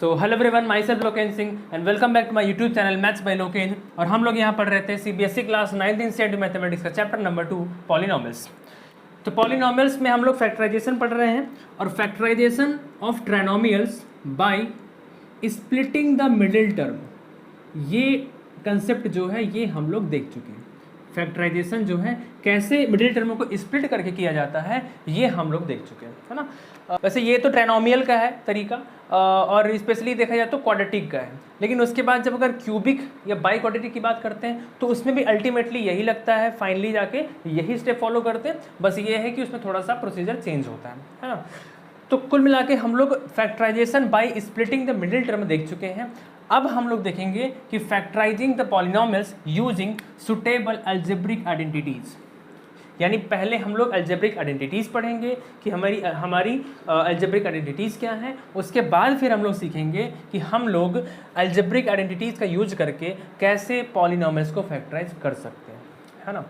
So hello everyone, my self Loken Singh and welcome back to my YouTube channel maths by Loken. और हम लोग यहाँ पढ़ रहे थे CBSE class 9th standard mathematics का चैप्टर नंबर 2 पॉलिनॉमियल्स। तो पॉलिनॉमियल्स में हम लोग फैक्टराइजेशन पढ़ रहे हैं और factorization of trinomials by splitting the middle term, ये कंसेप्ट जो है ये हम लोग देख चुके हैं। फैक्टराइजेशन जो है कैसे मिडिल टर्म को स्प्लिट करके किया जाता है ये हम लोग देख चुके हैं, है ना। वैसे ये तो ट्राइनोमियल का है तरीका और स्पेशली देखा जाए तो क्वाड्रेटिक का है, लेकिन उसके बाद जब अगर क्यूबिक या बाई क्वाड्रेटिक की बात करते हैं तो उसमें भी अल्टीमेटली यही लगता है, फाइनली जाके यही स्टेप फॉलो करते हैं, बस ये है कि उसमें थोड़ा सा प्रोसीजर चेंज होता है ना। तो कुल मिला के हम लोग factorization by splitting the middle term देख चुके हैं। अब हम लोग देखेंगे कि factorizing the polynomials using suitable algebraic identities, यानी पहले हम लोग अलजेब्रिक आइडेंटिटीज पढ़ेंगे कि हमारी अलजेब्रिक आइडेंटिटीज क्या हैं। उसके बाद फिर हम लोग सीखेंगे कि हम लोग अलजेब्रिक आइडेंटिटीज का यूज करके कैसे पॉलिनॉमियल्स को फैक्टराइज कर सकते हैं, है ना।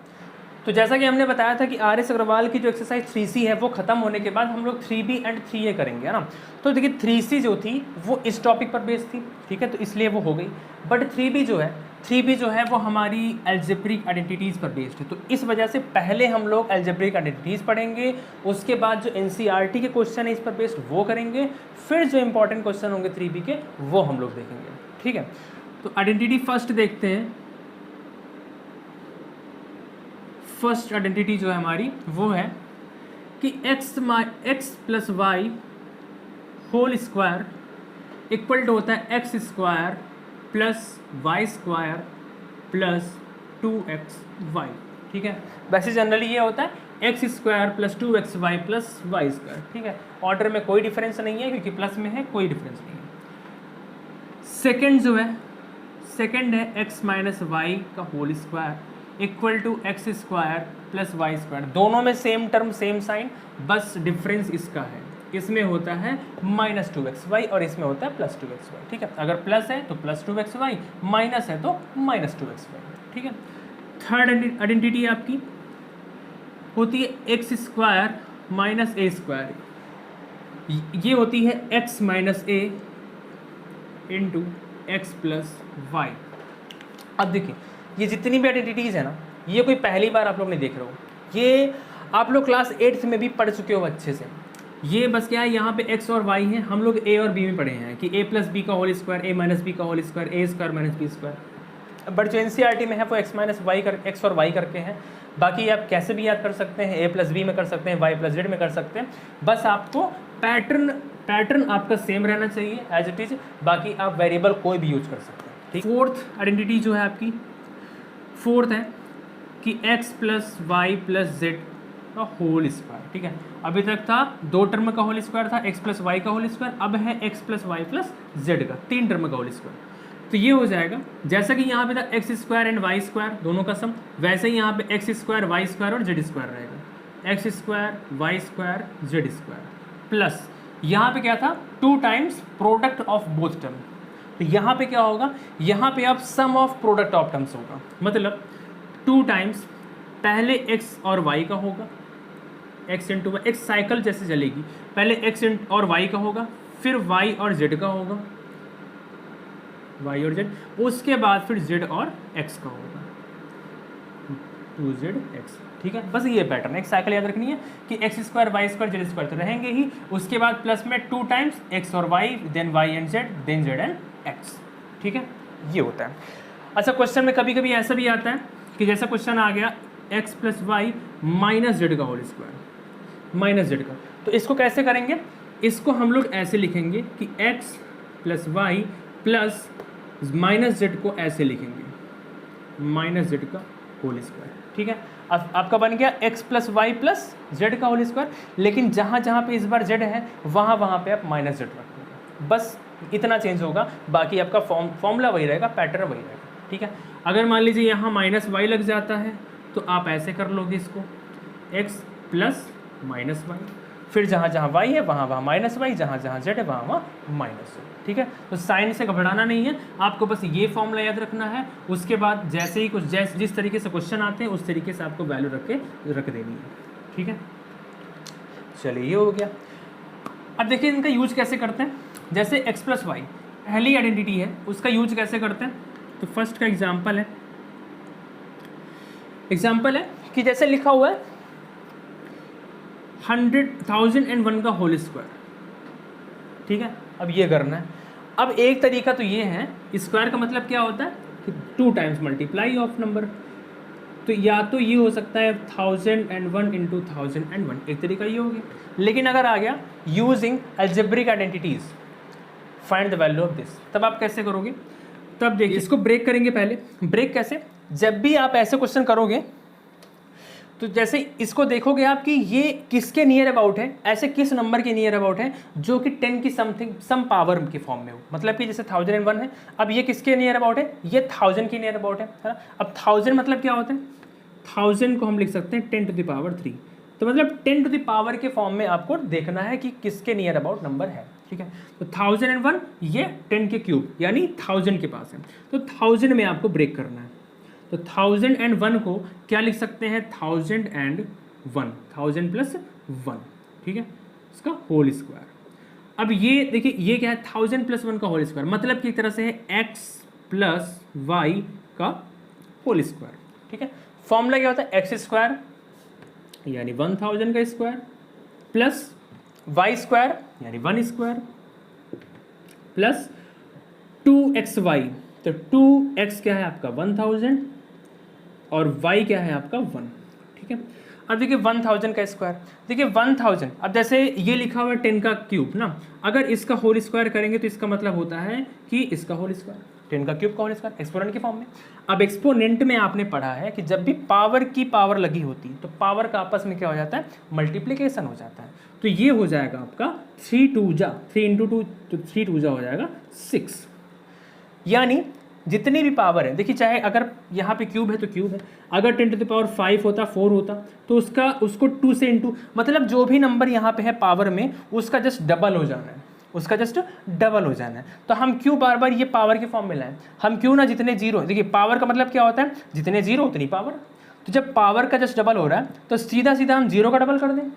तो जैसा कि हमने बताया था कि आर.एस. अग्रवाल की जो एक्सरसाइज 3C है वो खत्म होने के बाद हम लोग 3B एंड 3A करेंगे, है ना। तो देखिए 3C जो थी वो इस टॉपिक पर बेस्ड थी, ठीक है, तो इसलिए वो हो गई। बट 3B जो है वो हमारी अलजेब्रिक आइडेंटिटीज़ पर बेस्ड है, तो इस वजह से पहले हम लोग अलजेब्रिक आइडेंटिटीज़ पढ़ेंगे, उसके बाद जो NCERT के क्वेश्चन है इस पर बेस्ड वो करेंगे, फिर जो इंपॉर्टेंट क्वेश्चन होंगे 3B के वो हम लोग देखेंगे, ठीक है। तो आइडेंटिटी फर्स्ट देखते हैं। फर्स्ट आइडेंटिटी जो है हमारी वो है कि x plus y whole square equal to होता है x square plus y square plus 2xy, ठीक है। वैसे जनरली ये होता है x square plus 2xy plus y square, ठीक है। ऑर्डर में कोई डिफरेंस नहीं है क्योंकि प्लस में है, कोई डिफरेंस नहीं है। सेकेंड जो है सेकेंड है x माइनस वाई का whole square equal to x square plus y square. दोनों में सेम टर्म सेम साइन, बस डिफरेंस इसका है, इसमें होता है माइनस 2xy और इसमें होता है प्लस 2xy, ठीक है। अगर प्लस है तो प्लस 2xy, माइनस है तो माइनस 2xy, ठीक है। थर्ड आइडेंटिटी आपकी होती है एक्स स्क्वायर माइनस ए स्क्वायर, ये होती है एक्स माइनस ए इंटू एक्स प्लस वाई। अब देखिए ये जितनी भी आइडेंटिटीज़ है ना, ये कोई पहली बार आप लोग नहीं देख रहे हो, ये आप लोग क्लास 8th में भी पढ़ चुके हो अच्छे से। ये बस क्या है, यहाँ पे x और y है, हम लोग a और b में पढ़े हैं कि a प्लस बी का whole square, a minus B का whole square, a square minus B square. But जो NCERT में है वो x माइनस वाई कर x और y करके हैं। बाकी आप कैसे भी याद कर सकते हैं, a प्लस बी में कर सकते हैं, y प्लस जेड में कर सकते हैं, बस आपको पैटर्न आपका सेम रहना चाहिए एज इट इज, बाकी आप वेरिएबल कोई भी यूज कर सकते हैं, ठीक। फोर्थ आइडेंटिटी जो है आपकी फोर्थ है कि x plus y plus z का होल स्क्वायर, ठीक है। अभी तक था दो टर्म का होल स्क्वायर था, x प्लस वाई का होल स्क्वायर, अब है x plus y plus z का तीन टर्म का होल स्क्वायर। तो ये हो जाएगा जैसा कि यहाँ पे था x square and y square दोनों का सम, वैसे ही यहाँ पे एक्स स्क्वायर वाई स्क्वायर और जेड स्क्वायर रहेगा, x square y square z square plus यहाँ पे क्या था 2 times product of both term. तो यहाँ पे क्या होगा, यहाँ पे अब sum of product of terms होगा, मतलब 2 टाइम्स पहले x और y का होगा, x इंटू वाई, एक साइकिल जैसे चलेगी, पहले x और y का होगा, फिर y और z का होगा, y और z, उसके बाद फिर z और x का होगा, 2zx, ठीक है। बस ये पैटर्न है, एक साइकिल याद रखनी है कि x square y square z square तो रहेंगे ही, उसके बाद प्लस में 2 टाइम्स एक्स और y, then y and z, then z and x, ठीक है, ये होता है। अच्छा, क्वेश्चन में कभी कभी ऐसा भी आता है कि जैसा क्वेश्चन आ गया x plus y minus z का होल स्क्वायर, माइनस जेड का, तो इसको कैसे करेंगे, इसको हम लोग ऐसे लिखेंगे कि x plus y plus minus z को ऐसे लिखेंगे, माइनस जेड का होल स्क्वायर, ठीक है। अब आपका बन गया x plus y plus z का होल स्क्वायर, लेकिन जहाँ जहाँ पे इस बार जेड है वहाँ पे आप माइनस जेड रखोगे, बस इतना चेंज होगा, बाकी आपका फॉर्मूला वही रहेगा, पैटर्न वही रहेगा, ठीक है। अगर मान लीजिए यहाँ माइनस वाई लग जाता है तो आप ऐसे कर लोगे इसको x प्लस माइनस वाई, फिर जहाँ जहाँ y है वहाँ माइनस वाई, जहाँ जहाँ z है वहाँ माइनस जेड, ठीक है। तो साइन से घबराना नहीं है, आपको बस ये फॉर्मूला याद रखना है, उसके बाद जैसे ही कुछ जिस तरीके से क्वेश्चन आते हैं उस तरीके से आपको वैल्यू रख देनी है, ठीक है। चलिए ये हो गया। अब देखिए इनका यूज कैसे करते हैं। जैसे x प्लस वाई पहली आइडेंटिटी है, उसका यूज कैसे करते हैं। तो फर्स्ट का एग्जाम्पल है कि जैसे लिखा हुआ है 1001 का होल स्क्वायर, ठीक है। अब ये करना है। अब एक तरीका तो ये है, स्क्वायर का मतलब क्या होता है कि 2 टाइम्स मल्टीप्लाई ऑफ नंबर। तो या तो ये हो सकता है 1001 इंटू 1001, एक तरीका ये हो गया। लेकिन अगर आ गया using algebraic identities find the value of this, तब आप कैसे करोगे। तब देखिए इसको ब्रेक करेंगे। पहले ब्रेक कैसे, जब भी आप ऐसे क्वेश्चन करोगे तो जैसे इसको देखोगे आप कि ये किसके नियर अबाउट है, ऐसे किस नंबर के नियर अबाउट है जो कि 10 की समथिंग सम पावर के फॉर्म में हो। मतलब कि जैसे 1001 है, अब ये किसके नियर अबाउट है, ये 1000 के नियर अबाउट है ना। अब 1000 मतलब क्या होता है, 1000 को हम लिख सकते हैं 10 टू द पावर 3। तो मतलब 10 टू द पावर के फॉर्म में आपको देखना है कि किसके नियर अबाउट नंबर है, ठीक है। तो 1001 ये 10 के क्यूब यानी 1000 के पास है, तो 1000 में आपको ब्रेक करना है। तो 1001 को क्या लिख सकते हैं, 1001 1000 प्लस 1, ठीक है, इसका होल स्क्वायर। अब ये देखिए ये क्या है, 1000 प्लस 1 का होल स्क्वायर, मतलब कि एक तरह से है x प्लस वाई का होल स्क्वायर, ठीक है। फॉर्मूला क्या होता है, एक्स स्क्वायर यानी 1000 का स्क्वायर प्लस वाई स्क्वायर यानी 1 स्क्वायर प्लस 2xy। तो 2x क्या है आपका 1000 और y क्या है आपका 1, ठीक है। अब देखिए 1000 का स्क्वायर, देखिए 1000, अब जैसे ये लिखा हुआ है 10 का क्यूब ना, अगर इसका होल स्क्वायर करेंगे तो इसका मतलब होता है कि इसका होल स्क्वायर, 10 का क्यूब का होल स्क्वायर एक्सपोनेंट के फॉर्म में। अब एक्सपोनेंट में आपने पढ़ा है कि जब भी पावर की पावर लगी होती है तो पावर का आपस में क्या हो जाता है, मल्टीप्लिकेशन हो जाता है। तो ये हो जाएगा आपका 3 2 जा 3 इंटू 2 तो 3 2 जा हो जाएगा 6, यानी जितनी भी पावर है, देखिए चाहे अगर यहाँ पे क्यूब है तो क्यूब है, अगर 10 टू द पावर 5 होता 4 होता तो उसको 2 से इंटू, मतलब जो भी नंबर यहाँ पे है पावर में उसका जस्ट डबल हो जाना है, उसका जस्ट डबल हो जाना है। तो हम क्यों बार बार ये पावर के फॉर्म में लाएं, हम क्यों ना जितने जीरो, देखिए पावर का मतलब क्या होता है, जितने जीरो उतनी पावर। तो जब पावर का जस्ट डबल हो रहा है तो सीधा सीधा हम जीरो का डबल कर दें,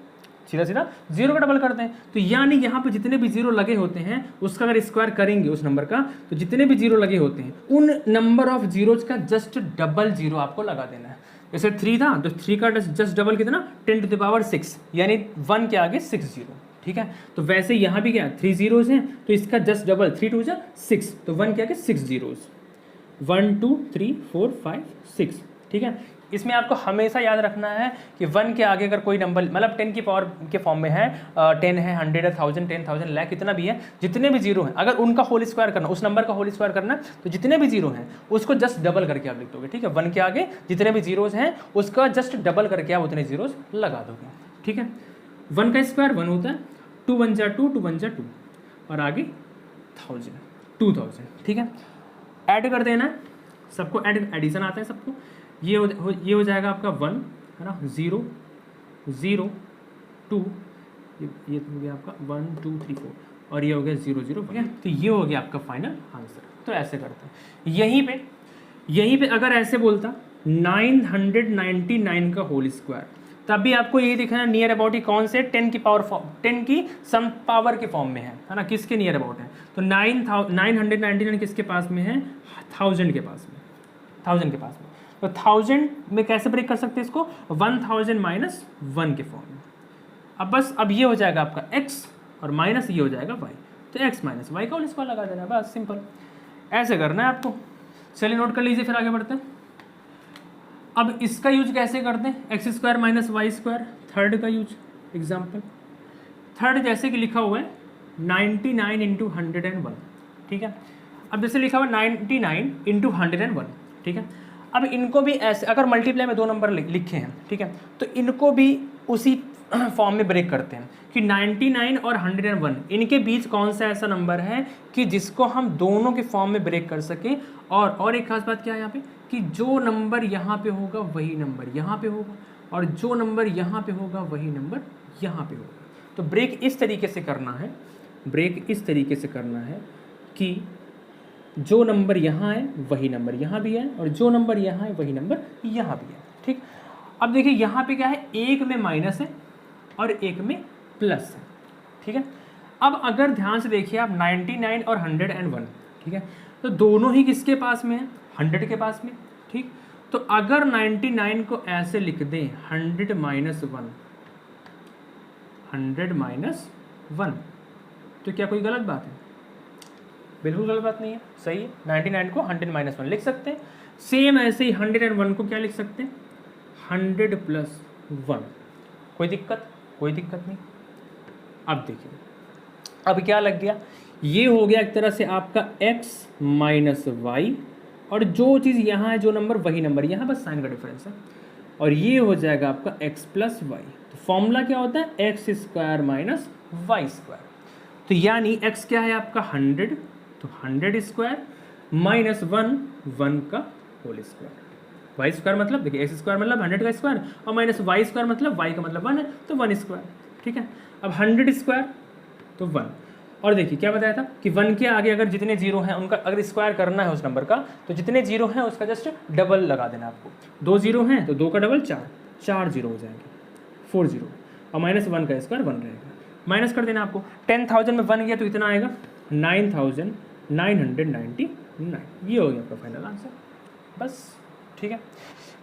सीधा सीधा जीरो का डबल कर दें। तो यानी यहाँ पे जितने भी जीरो लगे होते हैं उसका अगर स्क्वायर करेंगे उस नंबर का, तो जितने भी जीरो लगे होते हैं उन नंबर ऑफ जीरोज का जस्ट डबल जीरो आपको लगा देना है। जैसे 3 था तो 3 का जस्ट डबल कितना, 10 टू द पावर 6, यानी 1 के आगे 6 जीरो, ठीक है। तो वैसे यहाँ भी क्या 3 जीरोज हैं तो इसका जस्ट डबल 3 2 जा 6, तो 1 के आगे 6 जीरोज, 1 2 3 4 5 6, ठीक है। इसमें आपको हमेशा याद रखना है कि 1 के आगे अगर कोई नंबर मतलब 10 की पावर के फॉर्म में है, 10 है, 100 है, 1000 10,000 लाख कितना भी है, जितने भी जीरो हैं अगर उनका होल स्क्वायर करना, उस नंबर का होल स्क्वायर करना, तो जितने भी जीरो हैं उसको जस्ट डबल करके आप लिख दोगे, ठीक है। 1 के आगे जितने भी जीरोज हैं उसका जस्ट डबल करके आप उतने जीरोज लगा दोगे, ठीक है। 1 का स्क्वायर 1 होता है, 2 1 जा 2 2 1 जा 2 और आगे 1000 2000, ठीक है। ऐड कर देना है सबको, एडिशन आता है सबको। ये हो जाएगा आपका 1 है ना, 0 0 2, ये हो गया आपका 1 2 3 4 और ये हो गया 0 0, ठीक है। तो ये हो गया आपका फाइनल आंसर। तो ऐसे करते हैं। यहीं पे अगर ऐसे बोलता 999 का होल स्क्वायर, तब भी आपको यही दिखना है नियर अबाउट ही कौन से 10 की पावर फॉर्म, 10 की सम पावर के फॉर्म में है ना, किसके नियर अबाउट है। तो 999 किसके पास में है, 1000 के पास में, 1000 के पास में। तो 1000 में कैसे ब्रेक कर सकते हैं इसको, 1000 माइनस 1 के फॉर्म में। अब बस अब ये हो जाएगा आपका x और माइनस ये हो जाएगा y, तो x माइनस वाई का होल स्क्वायर लगा देना है, बस सिंपल ऐसे करना है आपको। चलिए नोट कर लीजिए, फिर आगे बढ़ते हैं। अब इसका यूज कैसे करते हैं, x square minus y square, third का यूज एग्जाम्पल। थर्ड जैसे कि लिखा हुआ है 99 इंटू 101, ठीक है। अब जैसे लिखा हुआ 99 इंटू 101, ठीक है। अब इनको भी ऐसे अगर मल्टीप्लाई में दो नंबर लिखे हैं, ठीक है, तो इनको भी उसी फॉर्म में ब्रेक करते हैं कि 99 और 101 इनके बीच कौन सा ऐसा नंबर है कि जिसको हम दोनों के फॉर्म में ब्रेक कर सकें। और एक खास बात क्या है यहाँ पे कि जो नंबर यहाँ पे होगा वही नंबर यहाँ पे होगा और जो नंबर यहाँ पे होगा वही नंबर यहाँ पे होगा। तो ब्रेक इस तरीके से करना है, ब्रेक इस तरीके से करना है कि जो नंबर यहाँ है वही नंबर यहाँ भी है और जो नंबर यहाँ है वही नंबर यहाँ भी है, ठीक। अब देखिए यहाँ पे क्या है, एक में माइनस है और एक में प्लस है, ठीक है। अब अगर ध्यान से देखिए आप 99 और 101, ठीक है, तो दोनों ही किसके पास में है, 100 के पास में, ठीक। तो अगर 99 को ऐसे लिख दें 100 माइनस 1, 100 माइनस 1, तो क्या कोई गलत बात है? बिल्कुल गलत बात नहीं है, सही है। 99 को 100 माइनस 1 लिख सकते हैं। सेम ऐसे ही 101 को क्या लिख सकते हैं, 100 प्लस 1। कोई दिक्कत? कोई दिक्कत नहीं। अब देखिए, अब क्या लग गया, ये हो गया एक तरह से आपका x माइनस वाई, और जो चीज़ यहाँ है, जो नंबर वही नंबर यहाँ, बस साइन का डिफरेंस है, और ये हो जाएगा आपका x प्लस वाई। तो फॉर्मूला क्या होता है, x square minus y square. तो यानी x क्या है आपका 100, तो 100 स्क्वायर माइनस 1 का होल स्क्वायर। वाई स्क्वायर मतलब देखिए, एक्स स्क्वायर मतलब 100 का स्क्वायर, और माइनस वाई स्क्वायर मतलब वाई का मतलब 1 है, तो 1 स्क्वायर, ठीक है। अब 100 स्क्वायर तो 1, और देखिए क्या बताया था कि 1 के आगे अगर जितने जीरो हैं उनका अगर स्क्वायर करना है उस नंबर का, तो जितने जीरो हैं उसका जस्ट डबल लगा देना आपको। 2 जीरो हैं तो 2 का डबल 4 जीरो हो जाएंगे, 4 जीरो, और माइनस 1 का स्क्वायर 1 रहेगा। माइनस कर देना आपको, 10,000 में 1 गया तो इतना आएगा 9,999। ये हो गया आपका फाइनल आंसर, बस, ठीक है।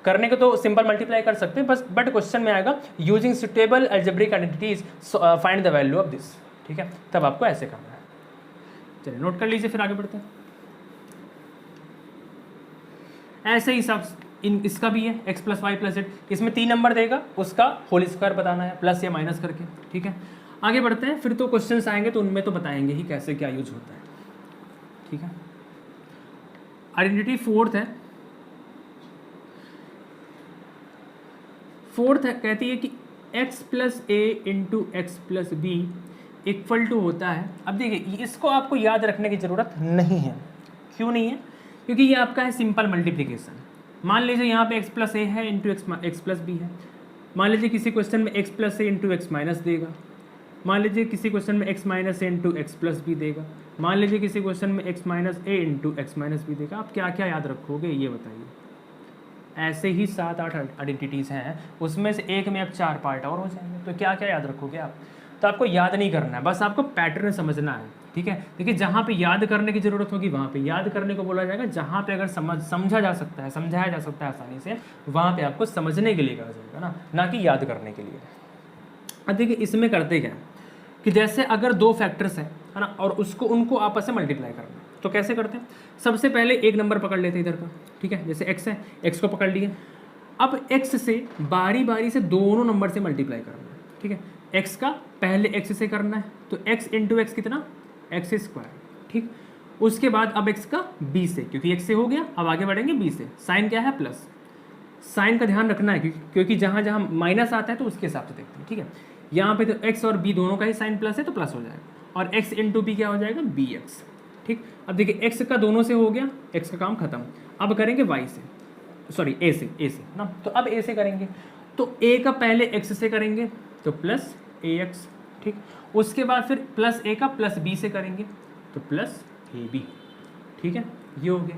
करने को तो सिंपल मल्टीप्लाई कर सकते हैं बस, बट क्वेश्चन में आएगा using suitable algebraic identities find the value of this, ठीक है, तब आपको ऐसे करना है। चलिए नोट कर लीजिए, फिर आगे बढ़ते हैं। ऐसे ही सब इसका भी है x plus y plus z, इसमें 3 नंबर देगा, उसका होल स्क्वायर बताना है प्लस या माइनस करके, ठीक है। आगे बढ़ते हैं, फिर तो क्वेश्चंस आएंगे तो उनमें तो बताएंगे ही कैसे क्या यूज होता है, ठीक है। आइडेंटिटी फोर्थ है, कहती है कि x plus a into x plus b equal to होता है। अब देखिए, इसको आपको याद रखने की ज़रूरत नहीं है। क्यों नहीं है? क्योंकि ये आपका है सिंपल मल्टीप्लिकेशन। मान लीजिए यहाँ पे x प्लस ए है इंटू एक्स प्लस बी है। मान लीजिए किसी क्वेश्चन में x plus a into x minus देगा। मान लीजिए किसी क्वेश्चन में x माइनस ए इंटू एक्स प्लस बी देगा। मान लीजिए किसी क्वेश्चन में x माइनस ए इंटू एक्स माइनस बी देगा। आप क्या क्या याद रखोगे ये बताइए। ऐसे ही 7-8 आइडेंटिटीज़ हैं, उसमें से एक में अब 4 पार्ट और हो जाएंगे, तो क्या क्या याद रखोगे आप? तो आपको याद नहीं करना है, बस आपको पैटर्न समझना है, ठीक है। देखिए, जहाँ पे याद करने की ज़रूरत होगी वहाँ पे याद करने को बोला जाएगा, जहाँ पे अगर समझा जा सकता है, समझाया जा सकता है आसानी से, वहाँ पे आपको समझने के लिए कहा जाएगा ना कि याद करने के लिए। अब देखिए, इसमें करते क्या कि जैसे अगर 2 फैक्टर्स हैं, है ना, और उनको आपस में मल्टीप्लाई करना, तो कैसे करते हैं? सबसे पहले एक नंबर पकड़ लेते हैं इधर का, ठीक है। जैसे x है, x को पकड़ लिए। अब x से बारी बारी से दोनों नंबर से मल्टीप्लाई करना है, ठीक है। x का पहले x से करना है, तो x इंटू एक्स कितना, एक्स स्क्वायर, ठीक। उसके बाद अब x का b से, क्योंकि x से हो गया, अब आगे बढ़ेंगे b से। साइन क्या है, प्लस। साइन का ध्यान रखना है क्योंकि जहाँ जहाँ माइनस आता है तो उसके हिसाब से देखते हैं, ठीक है। यहाँ पे तो x और b दोनों का ही साइन प्लस है तो प्लस हो जाएगा, और x इंटू बी क्या हो जाएगा, bx, ठीक। अब देखिए, x का दोनों से हो गया, x का काम खत्म। अब करेंगे y से, सॉरी a से ना, तो अब a से करेंगे, तो a का पहले x से करेंगे तो प्लस ax, ठीक। उसके बाद फिर प्लस a का प्लस b से करेंगे तो प्लस ab, ठीक है। ये हो गया।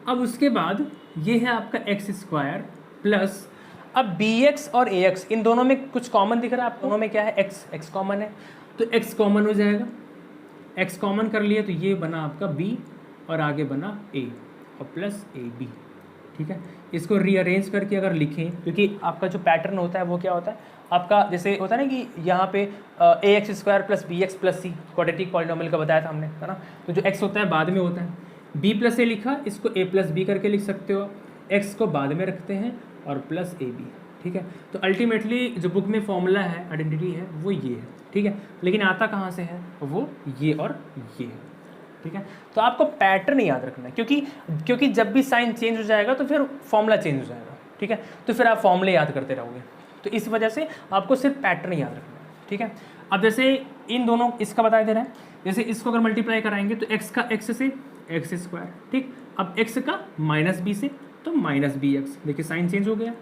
अब उसके बाद ये है आपका एक्स स्क्वायर प्लस, अब bx और ax इन दोनों में कुछ कॉमन दिख रहा है आप दोनों में, क्या है, x कॉमन है, तो x कॉमन हो जाएगा। x कॉमन कर लिए तो ये बना आपका b, और आगे बना a और प्लस ab, ठीक है। इसको रीअरेंज करके अगर लिखें, क्योंकि आपका जो पैटर्न होता है वो क्या होता है आपका, जैसे होता है ना कि यहाँ पे ax square plus bx plus c quadratic polynomial का बताया था हमने, है ना। तो जो x होता है बाद में होता है, b प्लस a लिखा, इसको a प्लस b करके लिख सकते हो, x को बाद में रखते हैं और प्लस ab, ठीक है। तो अल्टीमेटली जो बुक में फॉर्मूला है, आइडेंटिटी है, वो ये है, ठीक है। लेकिन आता कहाँ से है, वो ये और ये है, ठीक है। तो आपको पैटर्न याद रखना है, क्योंकि जब भी साइन चेंज हो जाएगा तो फिर फॉर्मूला चेंज हो जाएगा, ठीक है। तो फिर आप फॉर्मूले याद करते रहोगे, तो इस वजह से आपको सिर्फ पैटर्न याद रखना है, ठीक है। अब जैसे इन दोनों इसका बताया दे रहा है, जैसे इसको अगर मल्टीप्लाई कराएंगे तो x का x से एक्स स्क्वायर, ठीक। अब x का माइनस b से तो माइनस बी एक्स, देखिए साइन चेंज हो गया।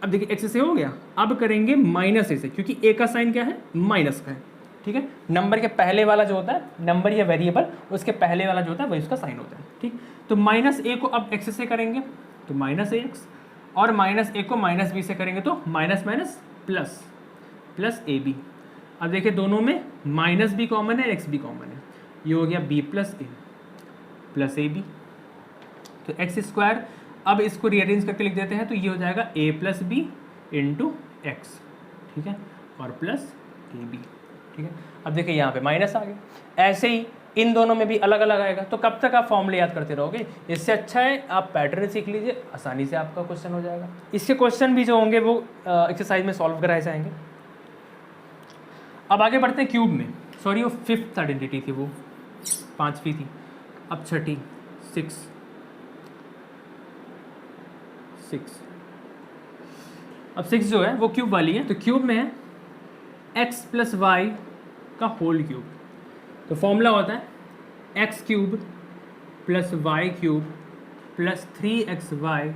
अब देखिए x से हो गया, अब करेंगे माइनस a से, क्योंकि a का साइन क्या है, माइनस का है, ठीक है। नंबर के पहले वाला जो होता है, नंबर या वेरिएबल, उसके पहले वाला जो होता है वही उसका साइन होता है, ठीक। तो माइनस a को अब x से करेंगे तो माइनस ax, और माइनस a को माइनस b से करेंगे तो minus minus plus, plus ab। अब देखिए दोनों में माइनस भी कॉमन है, एक्स भी कॉमन है, ये हो गया b plus a plus a b, तो एक्स स्क्वायर, अब इसको रीअरेंज करके लिख देते हैं तो ये हो जाएगा ए प्लस बी इंटू एक्स, ठीक है, और प्लस ए बी, ठीक है। अब देखिए यहाँ पे माइनस आ गया, ऐसे ही इन दोनों में भी अलग अलग आएगा, तो कब तक आप फॉर्मूले याद करते रहोगे, इससे अच्छा है आप पैटर्न सीख लीजिए, आसानी से आपका क्वेश्चन हो जाएगा। इसके क्वेश्चन भी जो होंगे वो एक्सरसाइज में सॉल्व कराए जाएंगे। अब आगे बढ़ते हैं क्यूब में, सॉरी वो फिफ्थ आइडेंटिटी थी, वो पांचवी थी, अब छठी, सिक्स, अब सिक्स जो है वो क्यूब वाली है, तो क्यूब में है एक्स प्लस वाई का होल क्यूब, तो फॉर्मूला होता है x cube plus y cube plus 3xy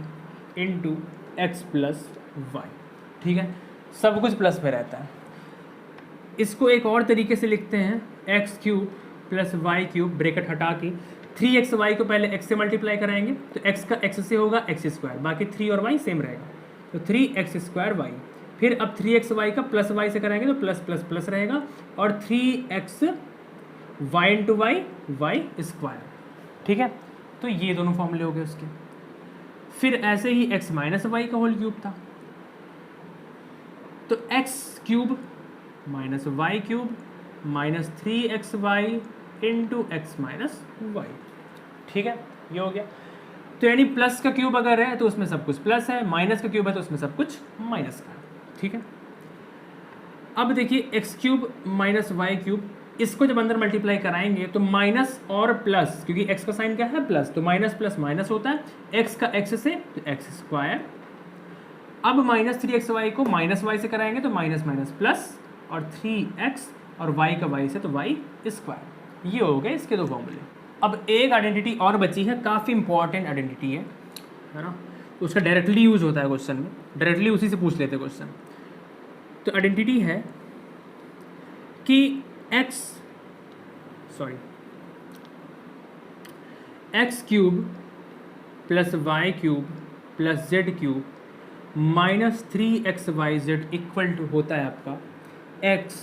into x plus y, ठीक है, सब कुछ प्लस में रहता है। इसको एक और तरीके से लिखते हैं x cube plus y cube, bracket हटा के 3xy को पहले x से मल्टीप्लाई कराएंगे तो x का x से होगा एक्स स्क्वायर, बाकी 3 और y सेम रहेगा, तो 3x स्क्वायर वाई, फिर अब 3xy का प्लस y से कराएंगे तो प्लस प्लस प्लस रहेगा, और 3x y into Y square, ठीक है, तो ये दोनों फॉर्मूले हो गए उसके। फिर ऐसे ही x माइनस वाई का होल क्यूब था, तो x cube minus y cube minus 3xy into x minus y, ठीक है, ये हो गया। तो यानी प्लस का क्यूब अगर है तो उसमें सब कुछ प्लस है, माइनस का क्यूब है तो उसमें सब कुछ माइनस का है, ठीक है। अब देखिए x cube minus y cube, इसको जब अंदर मल्टीप्लाई कराएंगे तो माइनस और प्लस, क्योंकि एक्स का साइन क्या है प्लस, तो माइनस प्लस माइनस होता है, एक्स का एक्स से तो एक्स स्क्वायर, अब माइनस 3xy को माइनस वाई से कराएंगे तो माइनस माइनस प्लस, और 3x और y का y से तो y स्क्वायर, ये हो गए इसके दो फॉर्मूले। अब एक आइडेंटिटी और बची है, काफ़ी इंपॉर्टेंट आइडेंटिटी है ना, तो उसका डायरेक्टली यूज होता है क्वेश्चन में, डायरेक्टली उसी से पूछ लेते हैं क्वेश्चन। तो आइडेंटिटी है कि x cube plus y cube plus z cube minus 3xyz equal to होता है आपका x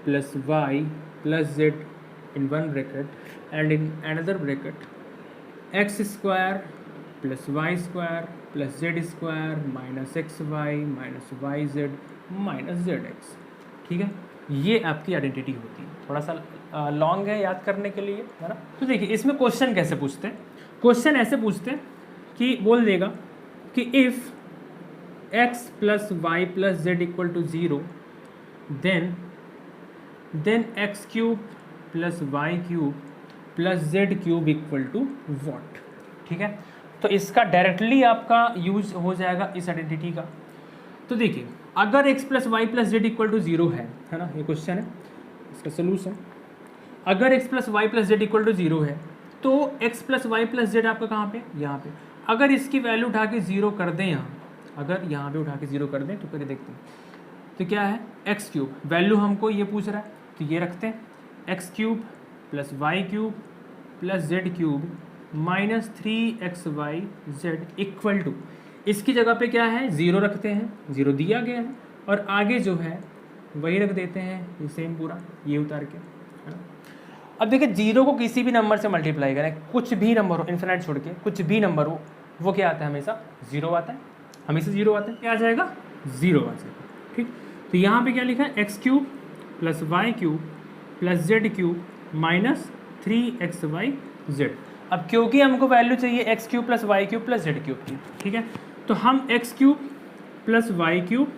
plus y plus z in one bracket and in another bracket x square plus y square plus z square minus xy minus yz minus zx, ठीक है, ये आपकी identity होती है। थोड़ा सा लॉन्ग है याद करने के लिए, है ना। तो देखिए इसमें क्वेश्चन कैसे पूछते हैं, क्वेश्चन ऐसे पूछते हैं कि बोल देगा कि if x plus y plus z equal to 0 then x cube plus y cube plus z cube equal to what, ठीक है। तो इसका डायरेक्टली आपका यूज हो जाएगा इस आइडेंटिटी का। तो देखिए अगर x plus y plus z equal to 0 है ना, ये क्वेश्चन है, इसका सोल्यूशन, अगर x plus y plus z equal to 0 है तो x plus y plus z आपका कहाँ पे, यहाँ पे, अगर इसकी वैल्यू उठा के 0 कर दें यहाँ, अगर यहाँ पे उठा के 0 कर दें तो फिर देखते हैं तो क्या है, एक्स क्यूब वैल्यू हमको ये पूछ रहा है तो ये रखते हैं x cube plus y cube plus z cube minus 3xyz equal to, इसकी जगह पे क्या है 0 रखते हैं, 0 दिया गया है, और आगे जो है वही रख देते हैं, ये सेम पूरा ये उतार के, है ना। अब देखिए 0 को किसी भी नंबर से मल्टीप्लाई करें, कुछ भी नंबर हो, इन्फिनिट छोड़ के कुछ भी नंबर हो, वो क्या आता है, हमेशा 0 आता है, हमेशा 0 आता है, क्या आ जाएगा 0 आ जाएगा, ठीक। तो यहाँ पे क्या लिखा है, x cube plus y cube plus z cube minus 3xyz। अब क्योंकि हमको वैल्यू चाहिए x cube plus y cube plus z cube की, ठीक है, तो हम x cube plus y cube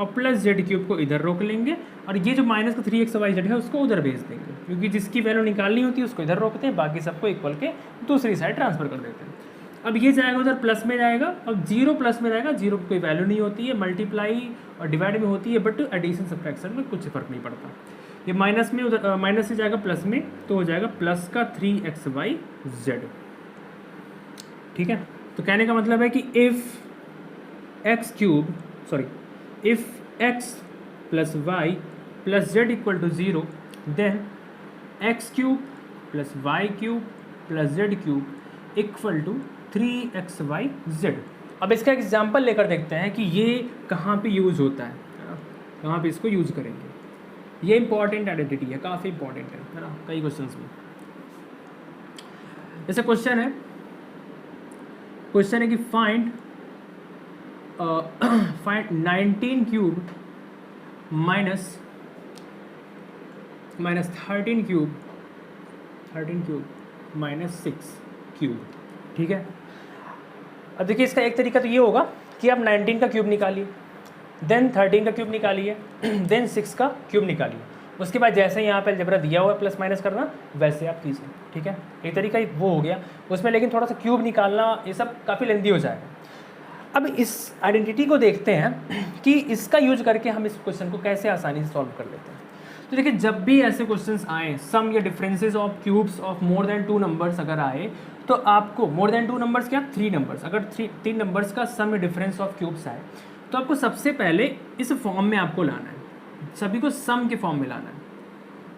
और प्लस जेड क्यूब को इधर रोक लेंगे, और ये जो माइनस का 3xyz है उसको उधर भेज देंगे, क्योंकि जिसकी वैल्यू निकालनी होती है उसको इधर रोकते हैं, बाकी सबको इक्वल के दूसरी साइड ट्रांसफर कर देते हैं। अब ये जाएगा उधर प्लस में जाएगा, अब 0 प्लस में जाएगा, 0 की कोई वैल्यू नहीं होती है, मल्टीप्लाई और डिवाइड में होती है, बट एडिशन सब्ट्रैक्शन में कुछ फर्क नहीं पड़ता। ये माइनस में उधर माइनस से जाएगा प्लस में, तो हो जाएगा प्लस का 3xyz, ठीक है। तो कहने का मतलब है कि if x plus y plus z equal to 0 then x cube plus y cube plus z cube equal to 3xyz। अब इसका एग्जाम्पल लेकर देखते हैं कि ये कहाँ पे यूज़ होता है, कहाँ पे इसको यूज़ करेंगे। ये इंपॉर्टेंट आइडेंटिटी है, काफ़ी इंपॉर्टेंट है ना कई क्वेश्चंस में। जैसे क्वेश्चन है कि find 19 cube minus 13 cube minus 6 cube, ठीक है। अब देखिए इसका एक तरीका तो ये होगा कि आप 19 का क्यूब निकालिए, देन 13 का क्यूब निकालिए, देन 6 का क्यूब निकालिए, उसके बाद जैसे यहाँ पे अलजेब्रा दिया हुआ है प्लस माइनस करना वैसे आप कीजिए, ठीक है। एक तरीका वो हो गया उसमें, लेकिन थोड़ा सा क्यूब निकालना ये सब काफ़ी लेंदी हो जाएगा। अब इस आइडेंटिटी को देखते हैं कि इसका यूज करके हम इस क्वेश्चन को कैसे आसानी से सॉल्व कर लेते हैं। तो देखिए जब भी ऐसे क्वेश्चंस आए, सम या differences of cubes of more than 2 numbers अगर आए, तो आपको मोर देन 2 नंबर्स क्या 3 नंबर्स, अगर 3 नंबर्स का सम या डिफरेंस ऑफ क्यूब्स आए तो आपको सबसे पहले इस फॉर्म में आपको लाना है, सभी को सम के फॉर्म में लाना है।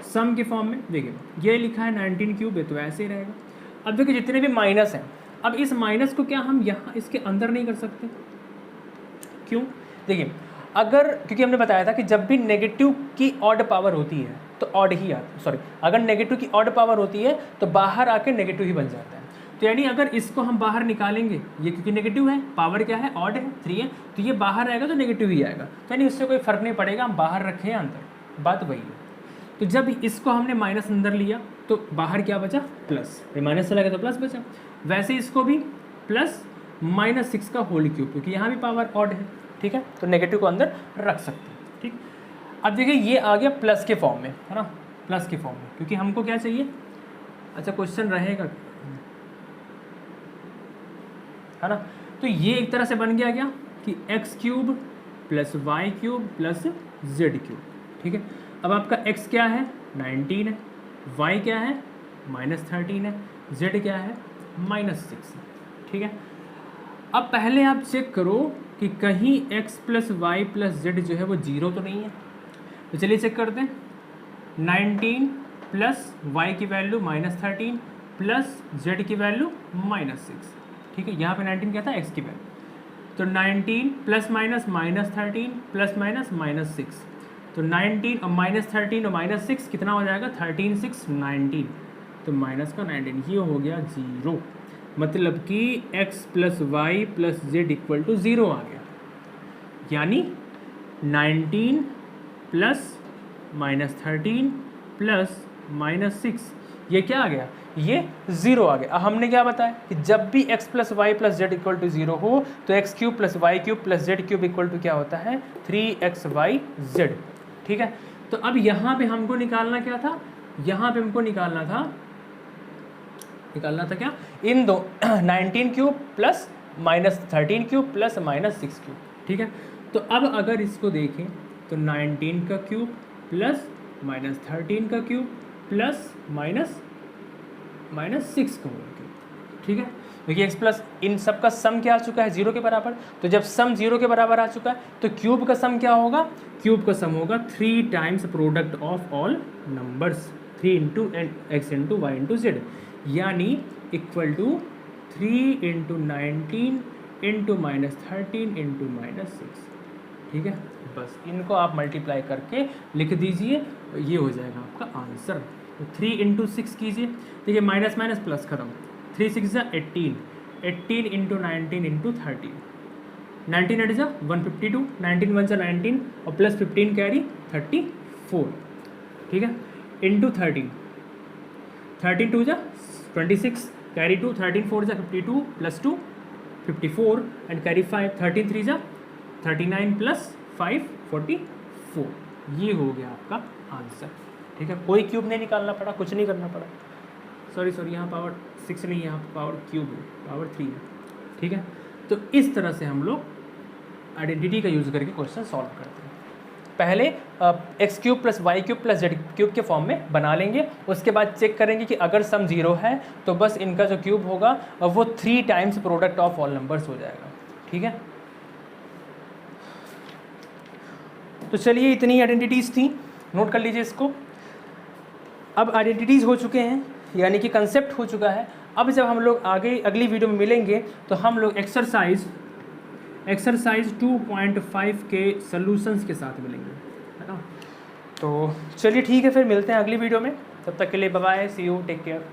सम के फॉर्म में देखिए ये लिखा है 19 क्यूब है तो ऐसे ही रहेगा। अब देखिए जितने भी माइनस हैं, अब इस माइनस को क्या हम यहाँ इसके अंदर नहीं कर सकते, क्यों? देखिए अगर, क्योंकि हमने बताया था कि जब भी नेगेटिव की ऑड पावर होती है तो ऑड ही अगर नेगेटिव की ऑड पावर होती है तो बाहर आके नेगेटिव ही बन जाता है। तो यानी अगर इसको हम बाहर निकालेंगे, ये क्योंकि नेगेटिव है, पावर क्या है ऑड है 3 है, तो ये बाहर आएगा तो नेगेटिव ही आएगा, तो यानी उससे कोई फर्क नहीं पड़ेगा हम बाहर रखें या अंदर, बात वही है। तो जब इसको हमने माइनस अंदर लिया तो बाहर क्या बचा प्लस, माइनस चला गया तो प्लस बचा। वैसे इसको भी प्लस -6 का होल क्यूब, क्योंकि यहाँ भी पावर ऑड है, ठीक है, तो नेगेटिव को अंदर रख सकते हैं, ठीक। अब देखिए ये आ गया प्लस के फॉर्म में, है ना, प्लस के फॉर्म में, क्योंकि हमको क्या चाहिए, अच्छा क्वेश्चन रहेगा, है ना। तो ये एक तरह से बन गया क्या कि x cube plus y cube plus z cube, ठीक है। अब आपका x क्या है 19 है, y क्या है -13 है, z क्या है -6 है, ठीक है। अब पहले आप चेक करो कि कहीं x plus y plus z जो है वो 0 तो नहीं है, तो चलिए चेक करते हैं। 19 प्लस वाई की वैल्यू -13 प्लस जेड की वैल्यू -6, ठीक है। यहाँ पे 19 क्या था x की वैल्यू, तो 19 प्लस माइनस -13 प्लस माइनस -6, तो 19 और -13 और -6 कितना हो जाएगा 13 6 19, तो माइनस का 19, ये हो गया 0, मतलब कि x plus y plus z equal to 0 आ गया। यानी 19 प्लस -13 प्लस -6 ये क्या आ गया, ये 0 आ गया। अब हमने क्या बताया कि जब भी x plus y plus z equal to 0 हो तो x cube plus y cube plus z cube equal to क्या होता है 3xyz, ठीक है। तो अब यहाँ पे हमको निकालना क्या था, यहाँ पे हमको निकालना था क्या, इन दो 19 cube plus -13 cube plus -6 cube, ठीक है। तो अब अगर इसको देखें तो 19 का क्यूब प्लस -13 का क्यूब प्लस -6 का होल क्यूब, ठीक है। देखिए x प्लस इन सब का सम क्या आ चुका है 0 के बराबर, तो जब सम 0 के बराबर आ चुका है तो क्यूब का सम क्या होगा, क्यूब का सम होगा 3 times product of all numbers, 3 into x into Y into Z, यानी equal to 3 into 19 into -13 into -6, ठीक है। बस इनको आप मल्टीप्लाई करके लिख दीजिए, ये हो जाएगा आपका आंसर। तो 3 इंटू 6 कीजिए, देखिए माइनस माइनस प्लस खत्म, 3 6 18, 18 इंटू 19 इंटू 13, 19 एट जा 152, 19 1 जा 19 और प्लस 15 कैरी 34, ठीक है, इंटू 13, 13 2 जा 26 कैरी 2, 13 4 जा 52 प्लस 2 54 एंड कैरी 5, 13 3 जा 39 प्लस 5 44, ये हो गया आपका आंसर, ठीक है। कोई क्यूब नहीं निकालना पड़ा, कुछ नहीं करना पड़ा, सॉरी यहाँ पावर 6 नहीं है, यहाँ पावर क्यूब है, पावर 3 है, ठीक है। तो इस तरह से हम लोग आइडेंटिटी का यूज़ करके क्वेश्चन सॉल्व करते हैं। पहले x cube plus y cube plus z cube के फॉर्म में बना लेंगे, उसके बाद चेक करेंगे कि अगर सम 0 है तो बस इनका जो क्यूब होगा वो 3 times product of all numbers हो जाएगा, ठीक है। तो चलिए इतनी आइडेंटिटीज़ थी, नोट कर लीजिए इसको। अब आइडेंटिटीज़ हो चुके हैं, यानी कि कंसेप्ट हो चुका है। अब जब हम लोग आगे अगली वीडियो में मिलेंगे तो हम लोग एक्सरसाइज 2.5 के सॉल्यूशंस के साथ मिलेंगे, है ना। तो चलिए ठीक है, फिर मिलते हैं अगली वीडियो में। तब तक के लिए bye bye, see you, take care.